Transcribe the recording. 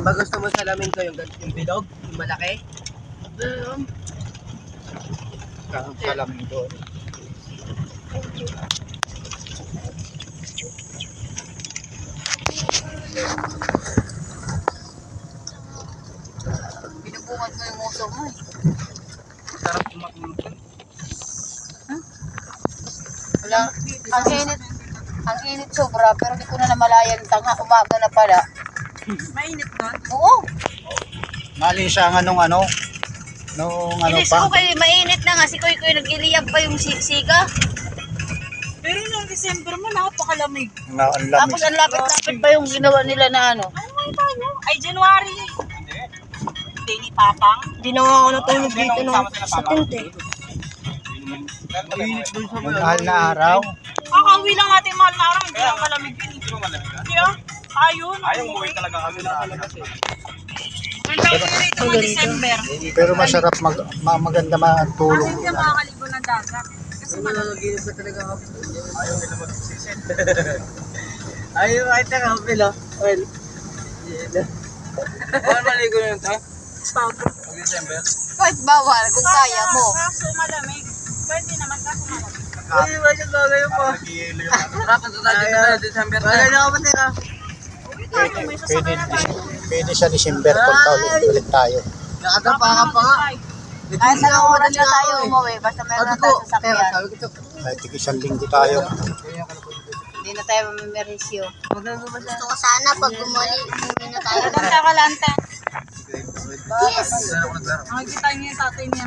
Ba gusto mo salamin ko yung bilog, yung malaki? Salamin doon. Binubungat mo yung uso mo eh. Sarap matulog. Wala. Ang init sobra, pero di ko na namalayan tanga, umaga na pala. Mainit doon? Oo. Mali siya nga nung ano Inis pa. ko kayo, mainit na nga. Si Kuy Kuy nag-iliyab pa yung siga. Pero noong December mo, napakalamig. Ang Tapos lamig. ang lapit-lapit pa yung ginawa nila na ano. Ano nga tayo? Ay, January. Hindi ni Papang. Hindi na nga ako natulog dito sa tent eh. Mainit doon sa Yung mahal na araw. Kakauwi lang natin mahal na araw. Hindi lang malamig yun. Hindi ba malamig ka? Hindi ah. Ayun. Ayaw umuwi talaga kami na talaga. Ang tayo dito ng December. Pero masarap maganda matulog. Kasi hindi makakaligo ng dagat. Kasi Nanaginip ka talaga ako. Ayaw nila mag-sisit. Ayaw kahit na kapil ah. Well. Paano maligo na yun ta? Pag-December? Kahit bawal, kung kaya mo. Kaso malamig. Pwede naman kaso malamig. Ay, bakit gagawin po? Sarap ang tayo dito na December. Wala na ako matira. Uwi tayo. May sasakay na tayo. Pwede sa December punta ulit tayo. Nakagapa ka pa nga. Kahit sa oras na tayo umuwi, basta meron na tayo sasakyan. Kahit isang linggo tayo. Hindi na tayo mamimerisyo. Gusto ko sana pag umuwi na tayo. Kalanta kalanta. Yes! Nakikita niyo yung tatay niya.